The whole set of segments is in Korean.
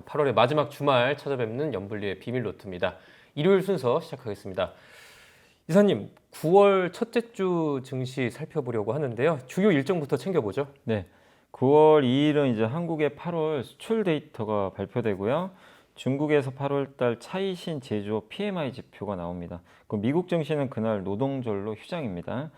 8월의 마지막 주말 찾아뵙는 연불리의 비밀노트입니다. 일요일 순서 시작하겠습니다. 이사님, 9월 첫째 주 증시 살펴보려고 하는데요. 주요 일정부터 챙겨보죠. 네, 9월 2일은 이제 한국의 8월 수출 데이터가 발표되고요. 중국에서 8월 달 차이신 제조업 PMI 지표가 나옵니다. 그 미국 증시는 그날 노동절로 휴장입니다.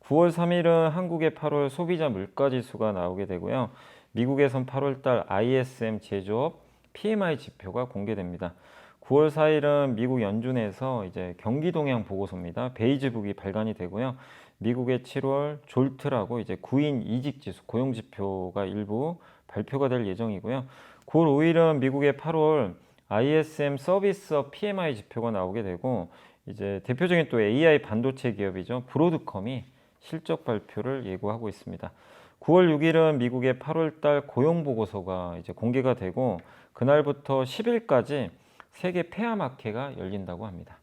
9월 3일은 한국의 8월 소비자 물가 지수가 나오게 되고요. 미국에선 8월 달 ISM 제조업 PMI 지표가 공개됩니다. 9월 4일은 미국 연준에서 이제 경기 동향 보고서입니다. 베이지북이 발간이 되고요. 미국의 7월 졸트라고 이제 구인 이직 지수 고용 지표가 일부 발표가 될 예정이고요. 9월 5일은 미국의 8월 ISM 서비스업 PMI 지표가 나오게 되고 이제 대표적인 또 AI 반도체 기업이죠. 브로드컴이 실적 발표를 예고하고 있습니다. 9월 6일은 미국의 8월 달 고용 보고서가 이제 공개가 되고 그날부터 10일까지 세계 폐암학회가 열린다고 합니다.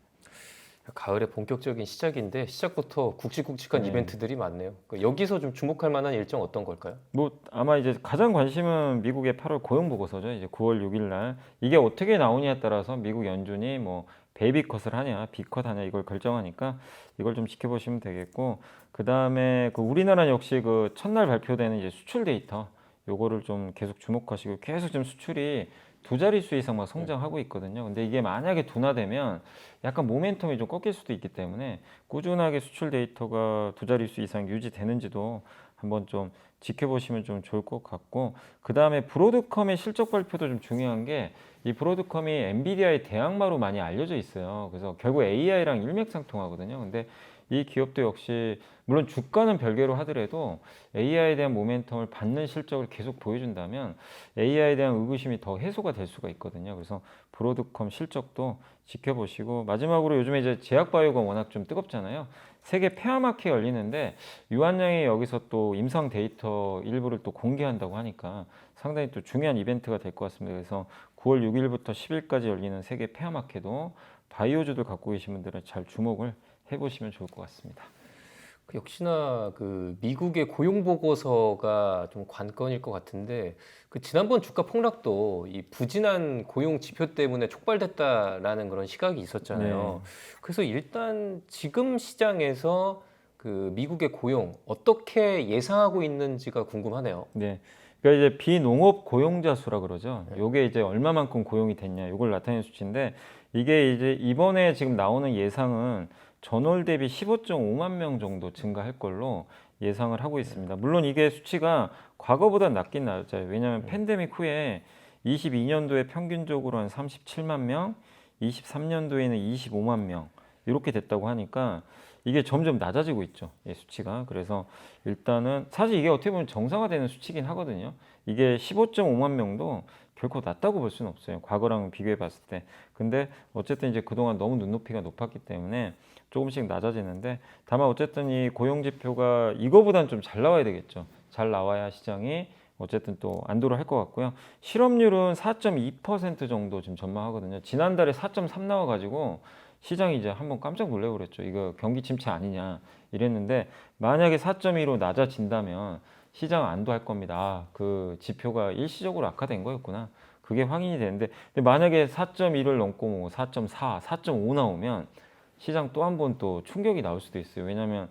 가을의 본격적인 시작인데 시작부터 굵직굵직한 이벤트들이 많네요. 여기서 좀 주목할 만한 일정 어떤 걸까요? 뭐 아마 이제 가장 관심은 미국의 8월 고용 보고서죠. 이제 9월 6일 날 이게 어떻게 나오냐에 따라서 미국 연준이 뭐 베이비 컷을 하냐, 비컷 하냐 이걸 결정하니까 이걸 좀 지켜보시면 되겠고 그 다음에 그 우리나라 역시 그 첫날 발표되는 이제 수출 데이터 요거를 좀 계속 주목하시고 계속 지금 수출이 두 자릿수 이상 막 성장하고 있거든요. 근데 이게 만약에 둔화되면 약간 모멘텀이 좀 꺾일 수도 있기 때문에 꾸준하게 수출 데이터가 두 자릿수 이상 유지되는지도 한번 좀 지켜보시면 좀 좋을 것 같고 그 다음에 브로드컴의 실적 발표도 좀 중요한 게 이 브로드컴이 엔비디아의 대항마로 많이 알려져 있어요. 그래서 결국 AI랑 일맥상통하거든요. 근데 이 기업도 역시 물론 주가는 별개로 하더라도 AI에 대한 모멘텀을 받는 실적을 계속 보여준다면 AI에 대한 의구심이 더 해소가 될 수가 있거든요. 그래서 브로드컴 실적도 지켜보시고 마지막으로 요즘에 이제 제약바이오가 워낙 좀 뜨겁잖아요. 세계 폐암학회 열리는데 유한양이 여기서 또 임상 데이터 일부를 또 공개한다고 하니까 상당히 또 중요한 이벤트가 될 것 같습니다. 그래서 9월 6일부터 10일까지 열리는 세계 폐암학회도 바이오주들 갖고 계신 분들은 잘 주목을 해보시면 좋을 것 같습니다. 역시나 그 미국의 고용 보고서가 좀 관건일 것 같은데 그 지난번 주가 폭락도 이 부진한 고용 지표 때문에 촉발됐다라는 그런 시각이 있었잖아요. 네. 그래서 일단 지금 시장에서 그 미국의 고용 어떻게 예상하고 있는지가 궁금하네요. 네. 그러니까 이제 비농업 고용자 수라 그러죠. 요게 이제 얼마만큼 고용이 됐냐, 요걸 나타내는 수치인데 이게 이제 이번에 지금 나오는 예상은 전월 대비 15.5만 명 정도 증가할 걸로 예상을 하고 있습니다. 물론 이게 수치가 과거보다 낮긴 낮아요. 왜냐하면 팬데믹 후에 22년도에 평균적으로 한 37만 명, 23년도에는 25만 명 이렇게 됐다고 하니까 이게 점점 낮아지고 있죠. 예, 수치가. 그래서 일단은 사실 이게 어떻게 보면 정상화되는 수치긴 하거든요. 이게 15.5만 명도 결코 낮다고 볼 수는 없어요. 과거랑 비교해 봤을 때. 근데 어쨌든 이제 그동안 너무 눈높이가 높았기 때문에 조금씩 낮아지는데 다만 어쨌든 이 고용 지표가 이거보다는 좀 잘 나와야 되겠죠. 잘 나와야 시장이 어쨌든 또 안도를 할 것 같고요. 실업률은 4.2% 정도 지금 전망하거든요. 지난달에 4.3 나와가지고 시장이 이제 한번 깜짝 놀래고 그랬죠. 이거 경기 침체 아니냐 이랬는데 만약에 4.2로 낮아진다면 시장 안도할 겁니다. 아, 그 지표가 일시적으로 악화된 거였구나. 그게 확인이 되는데 근데 만약에 4.1을 넘고 뭐 4.4, 4.5 나오면 시장 또 한 번 또 충격이 나올 수도 있어요. 왜냐하면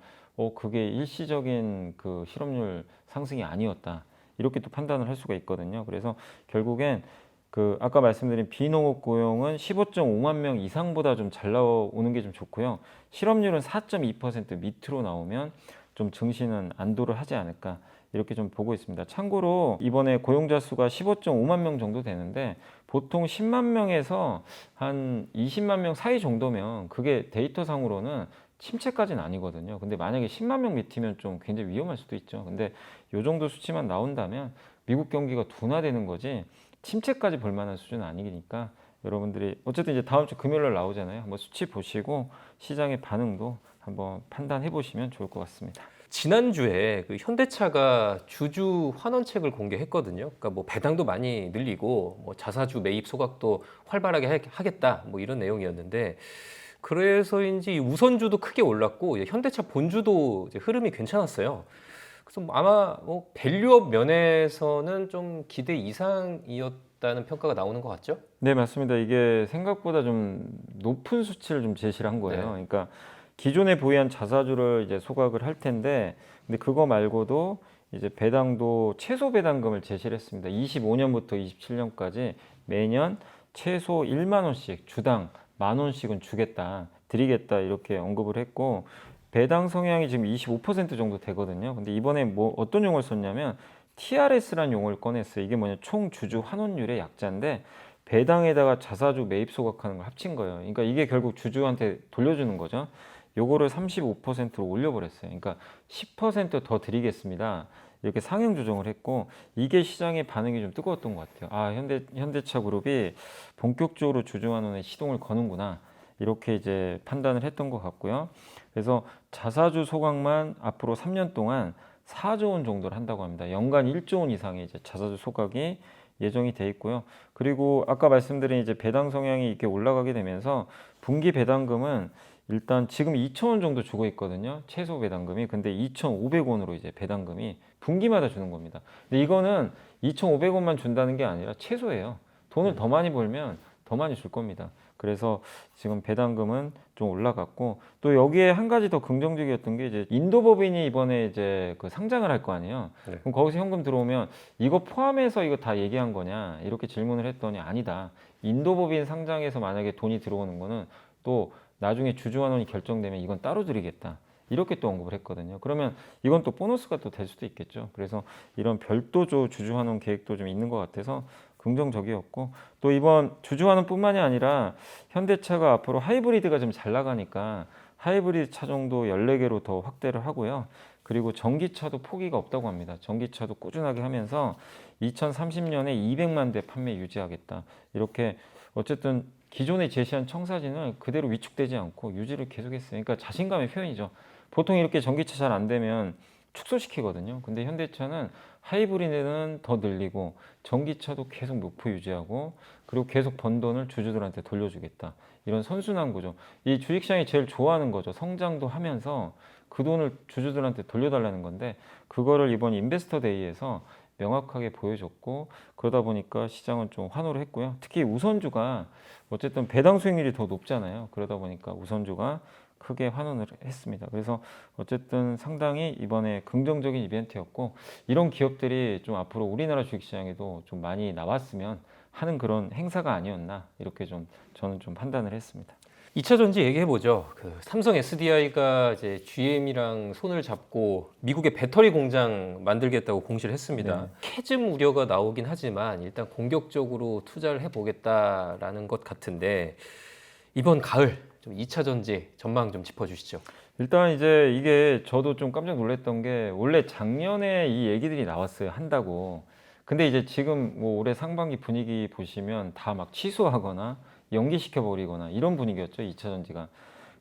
그게 일시적인 그 실업률 상승이 아니었다. 이렇게 또 판단을 할 수가 있거든요. 그래서 결국엔 그 아까 말씀드린 비농업 고용은 15.5만 명 이상보다 좀 잘 나오는 게 좀 좋고요. 실업률은 4.2% 밑으로 나오면 좀 증시는 안도를 하지 않을까 이렇게 좀 보고 있습니다. 참고로 이번에 고용자 수가 15.5만 명 정도 되는데 보통 10만 명에서 한 20만 명 사이 정도면 그게 데이터상으로는 침체까지는 아니거든요. 근데 만약에 10만 명 밑이면 좀 굉장히 위험할 수도 있죠. 근데 이 정도 수치만 나온다면 미국 경기가 둔화되는 거지 침체까지 볼 만한 수준은 아니니까 여러분들이 어쨌든 이제 다음 주 금요일 날 나오잖아요. 한번 수치 보시고 시장의 반응도 한번 판단해 보시면 좋을 것 같습니다. 지난주에 그 현대차가 주주 환원책을 공개했거든요. 그러니까 뭐 배당도 많이 늘리고 뭐 자사주 매입 소각도 활발하게 하겠다 뭐 이런 내용이었는데 그래서인지 이 우선주도 크게 올랐고 현대차 본주도 이제 흐름이 괜찮았어요. 그래서 아마 뭐 밸류업 면에서는 좀 기대 이상이었던 있다는 평가가 나오는 것 같죠? 네, 맞습니다. 이게 생각보다 좀 높은 수치를 좀 제시를 한 거예요. 네. 그러니까 기존에 보유한 자사주를 이제 소각을 할 텐데, 근데 그거 말고도 이제 배당도 최소 배당금을 제시를 했습니다. 25년부터 27년까지 매년 최소 1만 원씩 주당 만 원씩은 주겠다, 드리겠다 이렇게 언급을 했고 배당 성향이 지금 25% 정도 되거든요. 근데 이번에 뭐 어떤 용어를 썼냐면 TRS라는 용어를 꺼냈어요. 이게 뭐냐 총 주주 환원율의 약자인데 배당에다가 자사주 매입 소각하는 걸 합친 거예요. 그러니까 이게 결국 주주한테 돌려주는 거죠. 요거를 35%로 올려버렸어요. 그러니까 10%더 드리겠습니다. 이렇게 상향 조정을 했고 이게 시장의 반응이 좀 뜨거웠던 것 같아요. 아, 현대차 그룹이 본격적으로 주주환원에 시동을 거는구나. 이렇게 이제 판단을 했던 것 같고요. 그래서 자사주 소각만 앞으로 3년 동안 4조 원 정도를 한다고 합니다. 연간 1조 원 이상의 이제 자사주 소각이 예정이 돼 있고요. 그리고 아까 말씀드린 이제 배당 성향이 이렇게 올라가게 되면서 분기 배당금은 일단 지금 2,000원 정도 주고 있거든요. 최소 배당금이. 근데 2,500원으로 이제 배당금이 분기마다 주는 겁니다. 근데 이거는 2,500원만 준다는 게 아니라 최소예요. 돈을 더 많이 벌면 더 많이 줄 겁니다. 그래서 지금 배당금은 좀 올라갔고 또 여기에 한 가지 더 긍정적이었던 게 이제 인도법인이 이번에 이제 그 상장을 할 거 아니에요. 네. 그럼 거기서 현금 들어오면 이거 포함해서 이거 다 얘기한 거냐 이렇게 질문을 했더니 아니다. 인도법인 상장에서 만약에 돈이 들어오는 거는 또 나중에 주주환원이 결정되면 이건 따로 드리겠다. 이렇게 또 언급을 했거든요. 그러면 이건 또 보너스가 또 될 수도 있겠죠. 그래서 이런 별도조 주주환원 계획도 좀 있는 것 같아서 긍정적이었고 또 이번 주주환원뿐만이 아니라 현대차가 앞으로 하이브리드가 좀 잘 나가니까 하이브리드 차종도 14개로 더 확대를 하고요. 그리고 전기차도 포기가 없다고 합니다. 전기차도 꾸준하게 하면서 2030년에 200만 대 판매 유지하겠다. 이렇게 어쨌든 기존에 제시한 청사진을 그대로 위축되지 않고 유지를 계속했어요. 그러니까 자신감의 표현이죠. 보통 이렇게 전기차 잘 안 되면 축소시키거든요. 근데 현대차는 하이브리드는 더 늘리고 전기차도 계속 높이 유지하고 그리고 계속 번 돈을 주주들한테 돌려주겠다. 이런 선순환 구조. 이 주식시장이 제일 좋아하는 거죠. 성장도 하면서 그 돈을 주주들한테 돌려달라는 건데 그거를 이번 인베스터 데이에서 명확하게 보여줬고 그러다 보니까 시장은 좀 환호를 했고요. 특히 우선주가 어쨌든 배당 수익률이 더 높잖아요. 그러다 보니까 우선주가 크게 환원을 했습니다. 그래서 어쨌든 상당히 이번에 긍정적인 이벤트였고 이런 기업들이 좀 앞으로 우리나라 주식시장에도 좀 많이 나왔으면 하는 그런 행사가 아니었나 이렇게 좀 저는 좀 판단을 했습니다. 2차 전지 얘기해 보죠. 그 삼성 SDI가 이제 GM이랑 손을 잡고 미국의 배터리 공장 만들겠다고 공시를 했습니다. 네. 캐즘 우려가 나오긴 하지만 일단 공격적으로 투자를 해 보겠다라는 것 같은데 이번 가을 좀 2차 전지 전망 좀 짚어 주시죠. 일단 이제 이게 저도 좀 깜짝 놀랐던 게 원래 작년에 이 얘기들이 나왔어요. 한다고. 근데 이제 지금 뭐 올해 상반기 분위기 보시면 다 막 취소하거나 연기시켜 버리거나 이런 분위기였죠. 2차 전지가.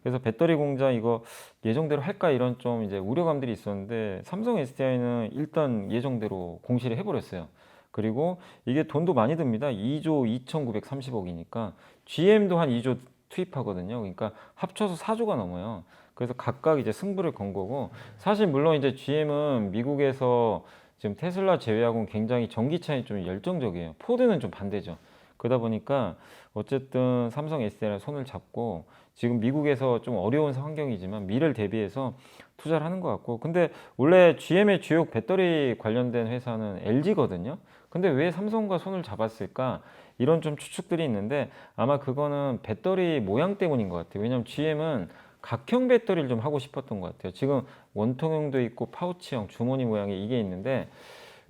그래서 배터리 공장 이거 예정대로 할까 이런 좀 이제 우려감들이 있었는데 삼성 SDI는 일단 예정대로 공시를 해버렸어요. 그리고 이게 돈도 많이 듭니다. 2조 2,930억이니까 GM도 한 2조 투입하거든요. 그러니까 합쳐서 4조가 넘어요. 그래서 각각 이제 승부를 건 거고 사실 물론 이제 GM은 미국에서 지금 테슬라 제외하고는 굉장히 전기차에 좀 열정적이에요. 포드는 좀 반대죠. 그러다 보니까 어쨌든 삼성 SDI랑 손을 잡고 지금 미국에서 좀 어려운 환경이지만 미래를 대비해서 투자를 하는 것 같고 근데 원래 GM의 주요 배터리 관련된 회사는 LG거든요. 근데 왜 삼성과 손을 잡았을까? 이런 좀 추측들이 있는데 아마 그거는 배터리 모양 때문인 것 같아요. 왜냐하면 GM은 각형 배터리를 좀 하고 싶었던 것 같아요. 지금 원통형도 있고 파우치형, 주머니 모양의 이게 있는데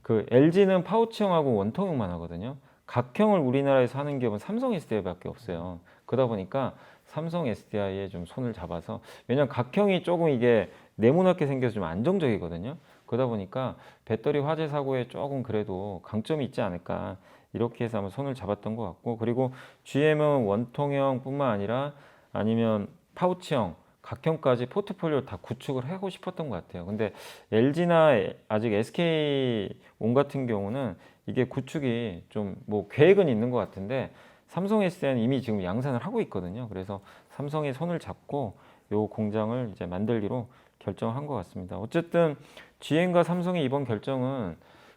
그 LG는 파우치형하고 원통형만 하거든요. 각형을 우리나라에서 하는 기업은 삼성 SDI밖에 없어요. 그러다 보니까 삼성 SDI에 좀 손을 잡아서 왜냐면 각형이 조금 이게 네모나게 생겨서 좀 안정적이거든요. 그러다 보니까 배터리 화재 사고에 조금 그래도 강점이 있지 않을까 이렇게 해서 한번 손을 잡았던 것 같고 그리고 GM은 원통형뿐만 아니라 아니면 파우치형 각형까지 포트폴리오 다 구축을 하고 싶었던 것 같아요. 근데 LG나 아직 SK온 같은 경우는 이게 구축이 좀 뭐 계획은 있는 것 같은데 삼성 SDI는 이미 지금 양산을 하고 있거든요. 그래서 삼성의 손을 잡고 요 공장을 이제 만들기로 결정한 것 같습니다. 어쨌든 GM과 삼성의 이번 결정은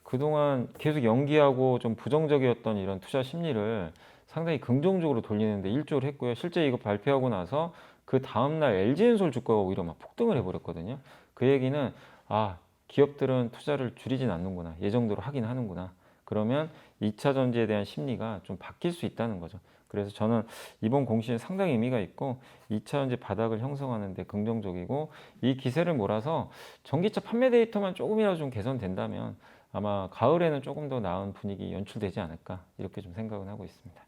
그동안 계속 연기하고 좀 부정적이었던 이런 투자 심리를 상당히 긍정적으로 돌리는데 일조를 했고요. 실제 이거 발표하고 나서 그 다음날 LG엔솔 주가가 오히려 막 폭등을 해버렸거든요. 그 얘기는 아, 기업들은 투자를 줄이진 않는구나. 예정대로 하긴 하는구나. 그러면 2차 전지에 대한 심리가 좀 바뀔 수 있다는 거죠. 그래서 저는 이번 공시는 상당히 의미가 있고 2차 전지 바닥을 형성하는 데 긍정적이고 이 기세를 몰아서 전기차 판매 데이터만 조금이라도 좀 개선된다면 아마 가을에는 조금 더 나은 분위기 연출되지 않을까 이렇게 좀 생각은 하고 있습니다.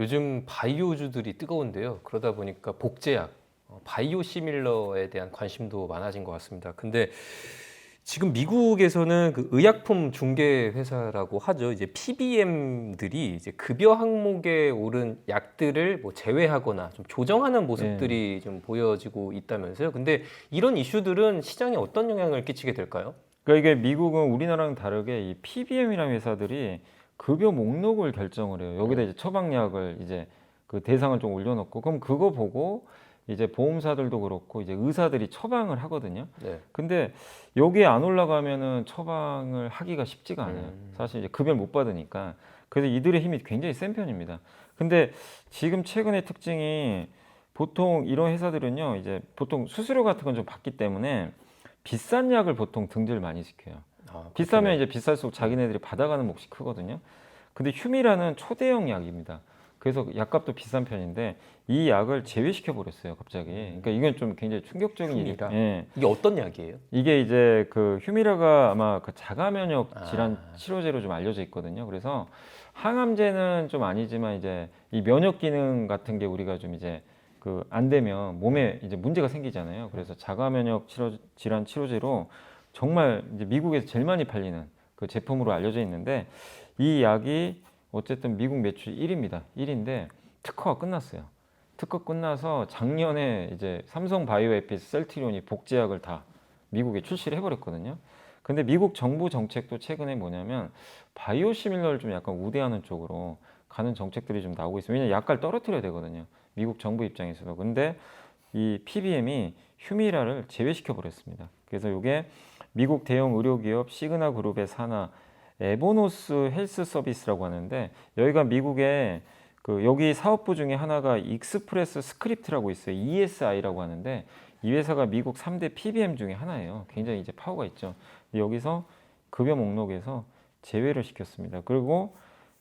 요즘 바이오주들이 뜨거운데요. 그러다 보니까 복제약, 바이오 시밀러에 대한 관심도 많아진 것 같습니다. 근데 지금 미국에서는 그 의약품 중개 회사라고 하죠. 이제 PBM들이 이제 급여 항목에 오른 약들을 뭐 제외하거나 좀 조정하는 모습들이 좀 보여지고 있다면서요. 근데 이런 이슈들은 시장에 어떤 영향을 끼치게 될까요? 그러니까 이게 미국은 우리나라랑 다르게 이 PBM이라는 회사들이 급여 목록을 결정을 해요. 여기다 이제 처방약을 이제 그 대상을 좀 올려놓고 그럼 그거 보고 이제 보험사들도 그렇고 이제 의사들이 처방을 하거든요. 네. 근데 여기에 안 올라가면은 처방을 하기가 쉽지가 않아요. 사실 이제 급여를 못 받으니까. 그래서 이들의 힘이 굉장히 센 편입니다. 근데 지금 최근의 특징이 보통 이런 회사들은요, 이제 보통 수수료 같은 건 좀 받기 때문에 비싼 약을 보통 등재를 많이 시켜요. 아, 비싸면 이제 비쌀수록 자기네들이 받아가는 몫이 크거든요. 근데 휴미라는 초대형 약입니다. 그래서 약값도 비싼 편인데 이 약을 제외시켜 버렸어요, 갑자기. 그러니까 이건 좀 굉장히 충격적인 일이. 휴미라. 예. 이게 어떤 약이에요? 이게 이제 그 휴미라가 아마 그 자가 면역 질환 아. 치료제로 좀 알려져 있거든요. 그래서 항암제는 좀 아니지만 이제 이 면역 기능 같은 게 우리가 좀 이제 그 안 되면 몸에 이제 문제가 생기잖아요. 그래서 자가 면역 질환 치료제로 정말 이제 미국에서 제일 많이 팔리는 그 제품으로 알려져 있는데 이 약이 어쨌든 미국 매출 1위입니다. 1위인데 특허가 끝났어요. 특허 끝나서 작년에 이제 삼성 바이오에피스 셀트리온이 복제약을 다 미국에 출시를 해버렸거든요. 근데 미국 정부 정책도 최근에 뭐냐면 바이오시밀러를 좀 약간 우대하는 쪽으로 가는 정책들이 좀 나오고 있어요. 왜냐면 약가를 떨어뜨려야 되거든요. 미국 정부 입장에서도. 근데 이 PBM이 휴미라를 제외시켜 버렸습니다. 그래서 이게 미국 대형 의료기업 시그나 그룹의 산하 에보노스 헬스 서비스라고 하는데 여기가 미국의 그 여기 사업부 중에 하나가 익스프레스 스크립트라고 있어요. ESI라고 하는데 이 회사가 미국 3대 PBM 중에 하나예요. 굉장히 이제 파워가 있죠. 여기서 급여 목록에서 제외를 시켰습니다. 그리고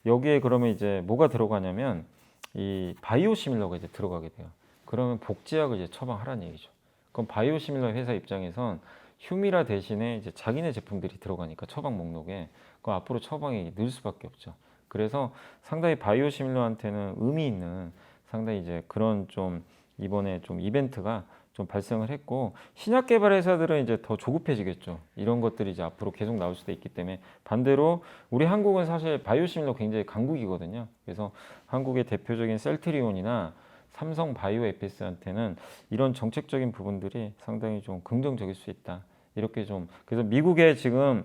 여기에 그러면 이제 뭐가 들어가냐면 이 바이오시밀러가 이제 들어가게 돼요. 그러면 복제약을 이제 처방하라는 얘기죠. 그럼 바이오시밀러 회사 입장에선 휴미라 대신에 이제 자기네 제품들이 들어가니까 처방 목록에 그럼 앞으로 처방이 늘 수밖에 없죠. 그래서 상당히 바이오시밀러한테는 의미 있는 상당히 이제 그런 좀 이번에 좀 이벤트가 좀 발생을 했고 신약 개발 회사들은 이제 더 조급해지겠죠. 이런 것들이 이제 앞으로 계속 나올 수도 있기 때문에 반대로 우리 한국은 사실 바이오시밀러 굉장히 강국이거든요. 그래서 한국의 대표적인 셀트리온이나 삼성 바이오에피스한테는 이런 정책적인 부분들이 상당히 좀 긍정적일 수 있다. 이렇게 좀 그래서 미국의 지금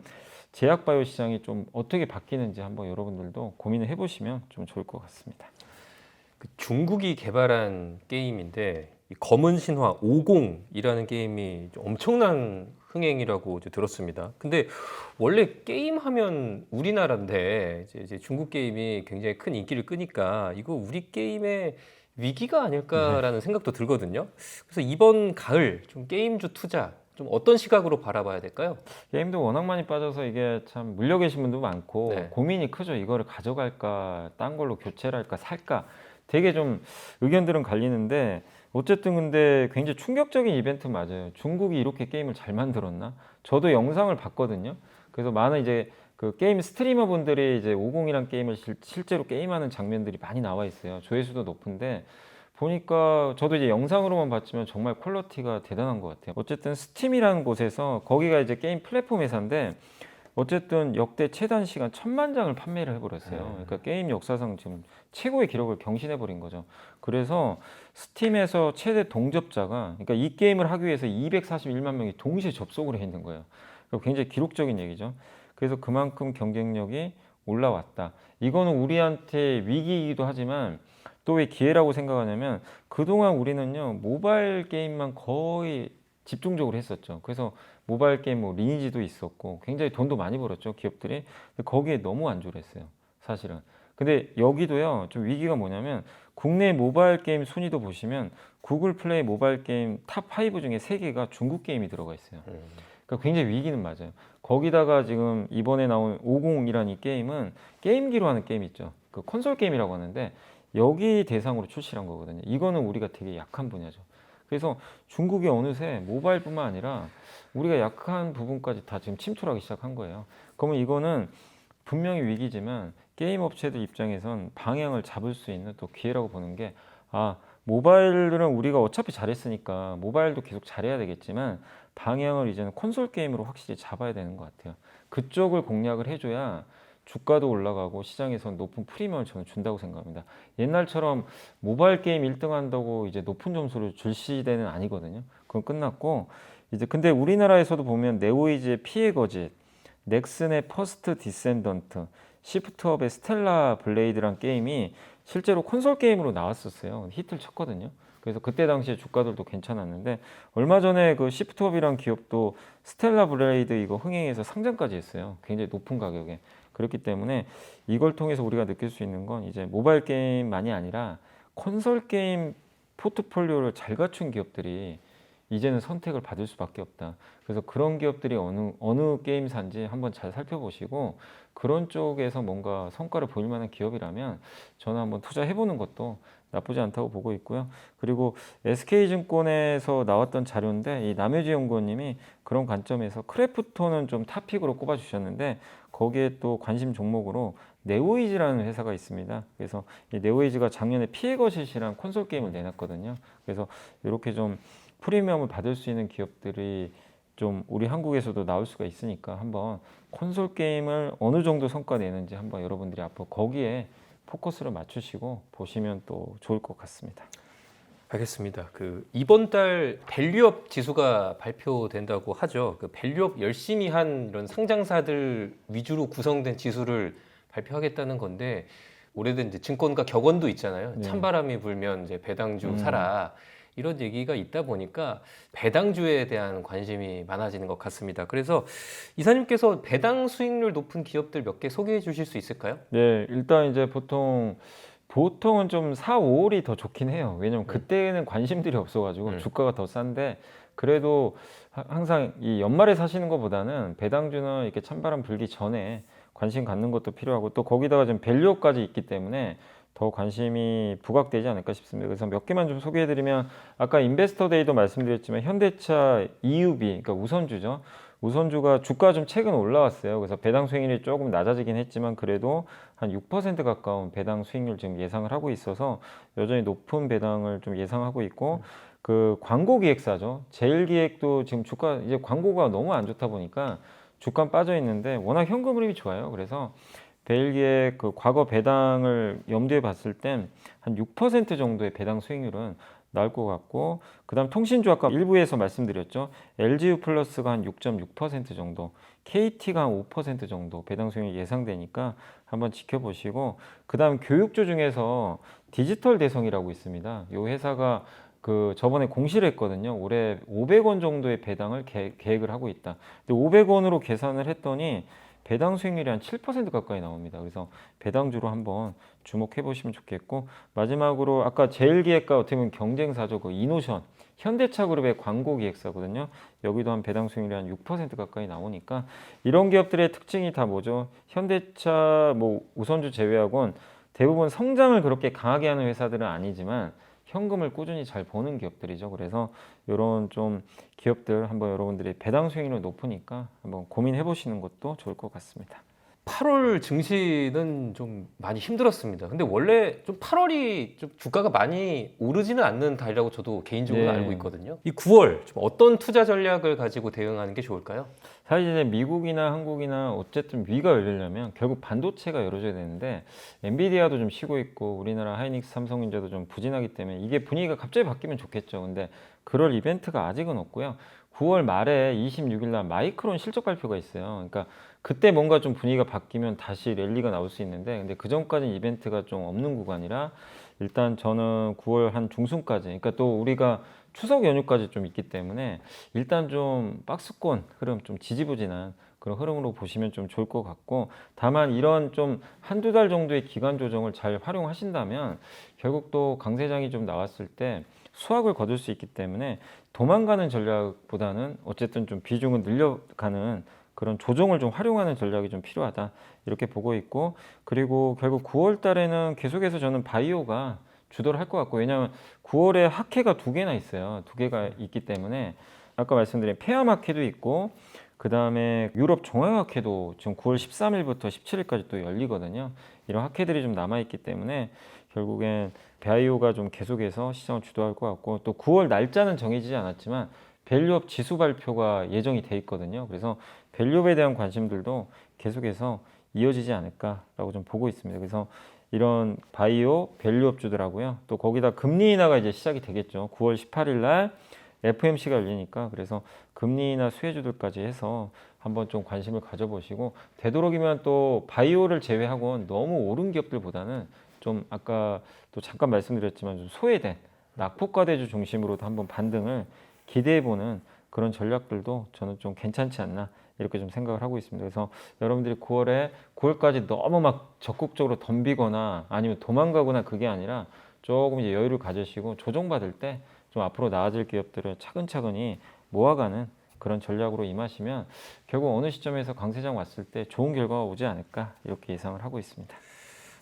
제약 바이오 시장이 좀 어떻게 바뀌는지 한번 여러분들도 고민을 해보시면 좀 좋을 것 같습니다. 그 중국이 개발한 게임인데 이 검은 신화 50이라는 게임이 좀 엄청난 흥행이라고 이제 들었습니다. 근데 원래 게임 하면 우리나라인데 이제 중국 게임이 굉장히 큰 인기를 끄니까 이거 우리 게임의 위기가 아닐까라는 생각도 들거든요. 그래서 이번 가을 좀 게임주 투자 좀 어떤 시각으로 바라봐야 될까요? 게임도 워낙 많이 빠져서 이게 참 물려 계신 분도 많고 네. 고민이 크죠. 이거를 가져갈까, 딴 걸로 교체를 할까, 살까. 되게 좀 의견들은 갈리는데 어쨌든 근데 굉장히 충격적인 이벤트 맞아요. 중국이 이렇게 게임을 잘 만들었나? 저도 영상을 봤거든요. 그래서 많은 이제 그 게임 스트리머 분들이 이제 50이란 게임을 실제로 게임하는 장면들이 많이 나와 있어요. 조회수도 높은데 보니까 저도 이제 영상으로만 봤지만 정말 퀄리티가 대단한 것 같아요. 어쨌든 스팀이라는 곳에서 거기가 이제 게임 플랫폼 회사인데 어쨌든 역대 최단 시간 1000만 장을 판매를 해버렸어요. 그러니까 게임 역사상 지금 최고의 기록을 경신해버린 거죠. 그래서 스팀에서 최대 동접자가 그러니까 이 게임을 하기 위해서 241만 명이 동시에 접속을 해 있는 거예요. 굉장히 기록적인 얘기죠. 그래서 그만큼 경쟁력이 올라왔다. 이거는 우리한테 위기이기도 하지만 또 왜 기회라고 생각하냐면 그동안 우리는요 모바일 게임만 거의 집중적으로 했었죠. 그래서 모바일 게임 뭐 리니지도 있었고 굉장히 돈도 많이 벌었죠, 기업들이. 근데 거기에 너무 안주했어요, 사실은. 근데 여기도요, 좀 위기가 뭐냐면 국내 모바일 게임 순위도 보시면 구글 플레이 모바일 게임 탑 5 중에 3개가 중국 게임이 들어가 있어요. 그러니까 굉장히 위기는 맞아요. 거기다가 지금 이번에 나온 50이라는 이 게임은 게임기로 하는 게임 있죠. 그 콘솔 게임이라고 하는데 여기 대상으로 출시한 거거든요. 이거는 우리가 되게 약한 분야죠. 그래서 중국이 어느새 모바일뿐만 아니라 우리가 약한 부분까지 다 지금 침투를 하기 시작한 거예요. 그러면 이거는 분명히 위기지만 게임 업체들 입장에선 방향을 잡을 수 있는 또 기회라고 보는 게, 모바일은 우리가 어차피 잘했으니까 모바일도 계속 잘해야 되겠지만 방향을 이제는 콘솔 게임으로 확실히 잡아야 되는 것 같아요. 그쪽을 공략을 해줘야 주가도 올라가고 시장에서 높은 프리미엄을 저는 준다고 생각합니다. 옛날처럼 모바일 게임 1등 한다고 이제 높은 점수를 줄 시대는 아니거든요. 그건 끝났고, 이제 근데 우리나라에서도 보면 네오이즈의 피해 거짓, 넥슨의 퍼스트 디센던트, 시프트업의 스텔라 블레이드란 게임이 실제로 콘솔 게임으로 나왔었어요. 히트를 쳤거든요. 그래서 그때 당시에 주가들도 괜찮았는데 얼마 전에 그 시프트업이란 기업도 스텔라 블레이드 이거 흥행해서 상장까지 했어요. 굉장히 높은 가격에. 그렇기 때문에 이걸 통해서 우리가 느낄 수 있는 건 이제 모바일 게임만이 아니라 콘솔 게임 포트폴리오를 잘 갖춘 기업들이 이제는 선택을 받을 수밖에 없다. 그래서 그런 기업들이 어느 게임사인지 한번 잘 살펴보시고 그런 쪽에서 뭔가 성과를 보일 만한 기업이라면 저는 한번 투자해보는 것도 나쁘지 않다고 보고 있고요. 그리고 SK증권에서 나왔던 자료인데 이 남효지 연구원님이 그런 관점에서 크래프톤은 좀 탑픽으로 꼽아주셨는데 거기에 또 관심 종목으로 네오이즈라는 회사가 있습니다. 그래서 이 네오이즈가 작년에 피해 거짓이란 콘솔 게임을 내놨거든요. 그래서 이렇게 좀 프리미엄을 받을 수 있는 기업들이 좀 우리 한국에서도 나올 수가 있으니까 한번 콘솔 게임을 어느 정도 성과 내는지 한번 여러분들이 앞으로 거기에 포커스를 맞추시고 보시면 또 좋을 것 같습니다. 알겠습니다. 그 이번 달 밸류업 지수가 발표된다고 하죠. 그 밸류업 열심히 한 이런 상장사들 위주로 구성된 지수를 발표하겠다는 건데 올해는 이제 증권가 격언도 있잖아요. 네. 찬바람이 불면 이제 배당주 사라. 이런 얘기가 있다 보니까 배당주에 대한 관심이 많아지는 것 같습니다. 그래서 이사님께서 배당 수익률 높은 기업들 몇 개 소개해 주실 수 있을까요? 네, 일단 이제 보통은 좀 4, 5월이 더 좋긴 해요. 왜냐면 그때는 관심들이 없어가지고 주가가 더 싼데 그래도 항상 이 연말에 사시는 것보다는 배당주는 이렇게 찬바람 불기 전에 관심 갖는 것도 필요하고 또 거기다가 좀 밸류업까지 있기 때문에 더 관심이 부각되지 않을까 싶습니다. 그래서 몇 개만 좀 소개해드리면 아까 인베스터데이도 말씀드렸지만 현대차 EUB, 그러니까 우선주죠. 우선주가 주가 좀 최근 올라왔어요. 그래서 배당 수익률이 조금 낮아지긴 했지만 그래도 한 6% 가까운 배당 수익률 지금 예상을 하고 있어서 여전히 높은 배당을 좀 예상하고 있고 그 광고 기획사죠. 제일기획도 지금 주가 이제 광고가 너무 안 좋다 보니까 주가 빠져 있는데 워낙 현금 흐름이 좋아요. 그래서 벨기에 그 과거 배당을 염두에 봤을 땐 한 6% 정도의 배당 수익률은 나올 것 같고 그다음 통신주 아까 일부에서 말씀드렸죠. LGU 플러스가 한 6.6% 정도, KT가 한 5% 정도 배당 수익률이 예상되니까 한번 지켜보시고 그다음 교육주 중에서 디지털 대성이라고 있습니다. 이 회사가 그 저번에 공시를 했거든요. 올해 500원 정도의 배당을 계획을 하고 있다. 근데 500원으로 계산을 했더니 배당 수익률이 한 7% 가까이 나옵니다. 그래서 배당주로 한번 주목해 보시면 좋겠고 마지막으로 아까 제일기획과 어떻게 보면 경쟁사죠. 그 이노션, 현대차그룹의 광고 기획사거든요. 여기도 한 배당 수익률이 한 6% 가까이 나오니까 이런 기업들의 특징이 다 뭐죠? 현대차 뭐 우선주 제외하고는 대부분 성장을 그렇게 강하게 하는 회사들은 아니지만 현금을 꾸준히 잘 버는 기업들이죠. 그래서 이런 좀 기업들 한번 여러분들이 배당 수익률이 높으니까 한번 고민해 보시는 것도 좋을 것 같습니다. 8월 증시는 좀 많이 힘들었습니다. 근데 원래 좀 8월이 좀 주가가 많이 오르지는 않는 달이라고 저도 개인적으로 네. 알고 있거든요. 이 9월 좀 어떤 투자 전략을 가지고 대응하는 게 좋을까요? 사실 이제 미국이나 한국이나 어쨌든 위가 열리려면 결국 반도체가 열어줘야 되는데 엔비디아도 좀 쉬고 있고 우리나라 하이닉스, 삼성전자도 좀 부진하기 때문에 이게 분위기가 갑자기 바뀌면 좋겠죠. 근데 그럴 이벤트가 아직은 없고요. 9월 말에 26일 날 마이크론 실적 발표가 있어요. 그러니까 그때 뭔가 좀 분위기가 바뀌면 다시 랠리가 나올 수 있는데, 근데 그 전까지는 이벤트가 좀 없는 구간이라 일단 저는 9월 한 중순까지, 그러니까 또 우리가 추석 연휴까지 좀 있기 때문에 일단 좀 박스권 흐름, 좀 지지부진한 그런 흐름으로 보시면 좀 좋을 것 같고, 다만 이런 좀 한두 달 정도의 기간 조정을 잘 활용하신다면 결국 또 강세장이 좀 나왔을 때 수확을 거둘 수 있기 때문에 도망가는 전략보다는 어쨌든 좀 비중을 늘려가는 그런 조정을 좀 활용하는 전략이 좀 필요하다, 이렇게 보고 있고, 그리고 결국 9월 달에는 계속해서 저는 바이오가 주도를 할 것 같고, 왜냐하면 9월에 학회가 두 개나 있어요. 두 개가 있기 때문에 아까 말씀드린 폐암 학회도 있고, 그 다음에 유럽 종합학회도 지금 9월 13일부터 17일까지 또 열리거든요. 이런 학회들이 좀 남아있기 때문에 결국엔 바이오가 좀 계속해서 시장을 주도할 것 같고, 또 9월 날짜는 정해지지 않았지만 밸류업 지수 발표가 예정이 돼 있거든요. 그래서 밸류업에 대한 관심들도 계속해서 이어지지 않을까라고 좀 보고 있습니다. 그래서 이런 바이오 밸류업주들하고요. 또 거기다 금리 인하가 이제 시작이 되겠죠. 9월 18일 날 FOMC가 열리니까, 그래서 금리 인하 수혜주들까지 해서 한번 좀 관심을 가져보시고, 되도록이면 또 바이오를 제외하고는 너무 오른 기업들보다는 좀 아까 또 잠깐 말씀드렸지만 좀 소외된 낙폭과대주 중심으로도 한번 반등을 기대해보는 그런 전략들도 저는 좀 괜찮지 않나, 이렇게 좀 생각을 하고 있습니다. 그래서 여러분들이 9월까지 너무 막 적극적으로 덤비거나 아니면 도망가거나 그게 아니라 조금 이제 여유를 가지시고 조정받을 때 좀 앞으로 나아질 기업들을 차근차근히 모아가는 그런 전략으로 임하시면 결국 어느 시점에서 강세장 왔을 때 좋은 결과가 오지 않을까, 이렇게 예상을 하고 있습니다.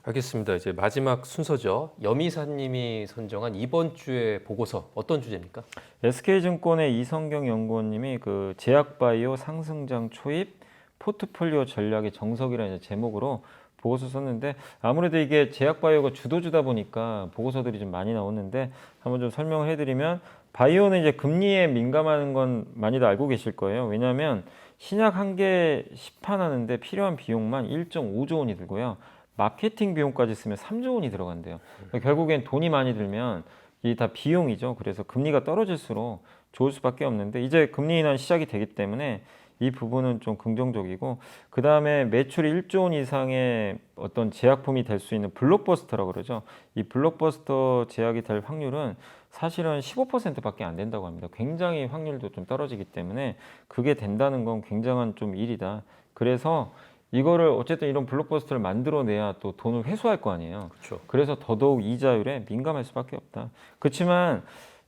알겠습니다. 이제 마지막 순서죠. 염이사님이 선정한 이번 주의 보고서 어떤 주제입니까? SK증권의 이성경 연구원님이 그 제약바이오 상승장 초입 포트폴리오 전략의 정석이라는 제목으로 보고서 썼는데, 아무래도 이게 제약바이오가 주도주다 보니까 보고서들이 좀 많이 나오는데, 한번 좀 설명을 해드리면, 바이오는 이제 금리에 민감한 건 많이들 알고 계실 거예요. 왜냐하면 신약 한 개 시판하는데 필요한 비용만 1.5조 원이 들고요. 마케팅 비용까지 쓰면 3조 원이 들어간대요. 그러니까 결국엔 돈이 많이 들면 이게 다 비용이죠. 그래서 금리가 떨어질수록 좋을 수밖에 없는데, 이제 금리 인하 시작이 되기 때문에 이 부분은 좀 긍정적이고, 그 다음에 매출이 1조 원 이상의 어떤 제약품이 될 수 있는 블록버스터라고 그러죠. 이 블록버스터 제약이 될 확률은 사실은 15%밖에 안 된다고 합니다. 굉장히 확률도 좀 떨어지기 때문에 그게 된다는 건 굉장한 좀 일이다. 그래서 이거를 어쨌든 이런 블록버스터를 만들어내야 또 돈을 회수할 거 아니에요. 그렇죠. 그래서 더더욱 이자율에 민감할 수밖에 없다. 그렇지만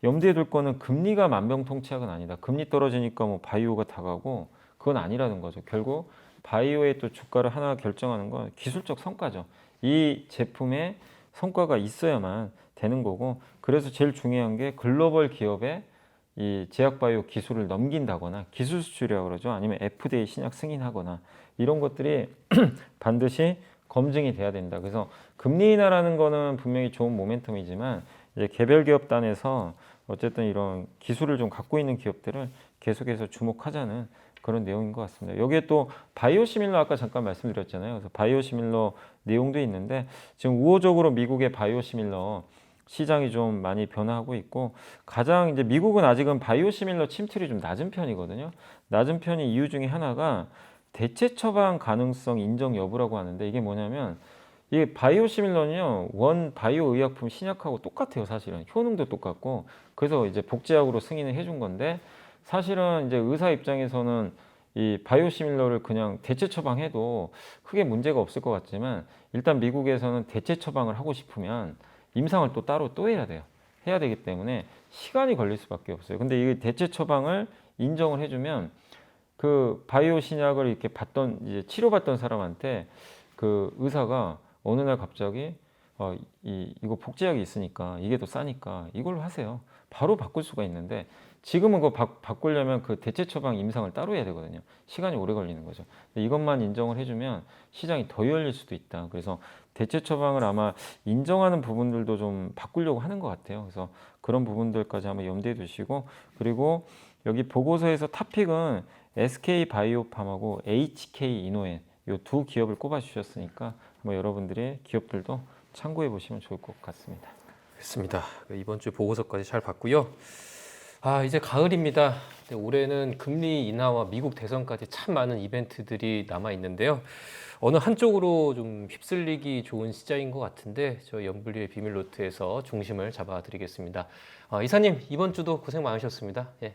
염두에 둘 거는 금리가 만병통치약은 아니다. 금리 떨어지니까 뭐 바이오가 다가고, 그건 아니라는 거죠. 결국 바이오의 또 주가를 하나 결정하는 건 기술적 성과죠. 이 제품에 성과가 있어야만 되는 거고, 그래서 제일 중요한 게 글로벌 기업의 이 제약바이오 기술을 넘긴다거나 기술 수출이라고 그러죠. 아니면 FDA 신약 승인하거나 이런 것들이 반드시 검증이 돼야 된다. 그래서 금리 인하라는 거는 분명히 좋은 모멘텀이지만 이제 개별 기업 단에서 어쨌든 이런 기술을 좀 갖고 있는 기업들을 계속해서 주목하자는 그런 내용인 것 같습니다. 여기에 또 바이오시밀러 아까 잠깐 말씀드렸잖아요. 그래서 바이오시밀러 내용도 있는데, 지금 우호적으로 미국의 바이오시밀러 시장이 좀 많이 변화하고 있고, 가장 이제 미국은 아직은 바이오시밀러 침투율이 좀 낮은 편이거든요. 낮은 편이 이유 중에 하나가 대체 처방 가능성 인정 여부라고 하는데, 이게 뭐냐면 이게 바이오시밀러는요, 원 바이오 의약품 신약하고 똑같아요. 사실은 효능도 똑같고, 그래서 이제 복제약으로 승인을 해준 건데, 사실은 이제 의사 입장에서는 이 바이오시밀러를 그냥 대체 처방해도 크게 문제가 없을 것 같지만, 일단 미국에서는 대체 처방을 하고 싶으면 임상을 또 따로 또 해야 돼요. 해야 되기 때문에 시간이 걸릴 수밖에 없어요. 근데 이 대체 처방을 인정을 해주면 그 바이오 신약을 이렇게 받던, 이제 치료받던 사람한테 그 의사가 어느 날 갑자기 이거 복제약이 있으니까 이게 더 싸니까 이걸로 하세요. 바로 바꿀 수가 있는데, 지금은 그거 바꾸려면 그 대체 처방 임상을 따로 해야 되거든요. 시간이 오래 걸리는 거죠. 이것만 인정을 해주면 시장이 더 열릴 수도 있다. 그래서 대체 처방을 아마 인정하는 부분들도 좀 바꾸려고 하는 것 같아요. 그래서 그런 부분들까지 한번 염두에 두시고, 그리고 여기 보고서에서 탑픽은 SK 바이오팜하고 HK 이노엔 이 두 기업을 꼽아 주셨으니까 뭐 여러분들의 기업들도 참고해 보시면 좋을 것 같습니다. 됐습니다. 이번 주 보고서까지 잘 봤고요. 이제 가을입니다. 네, 올해는 금리 인하와 미국 대선까지 참 많은 이벤트들이 남아 있는데요. 어느 한쪽으로 좀 휩쓸리기 좋은 시장인 것 같은데 저 연불리의 비밀노트에서 중심을 잡아드리겠습니다. 이사님 이번 주도 고생 많으셨습니다. 예.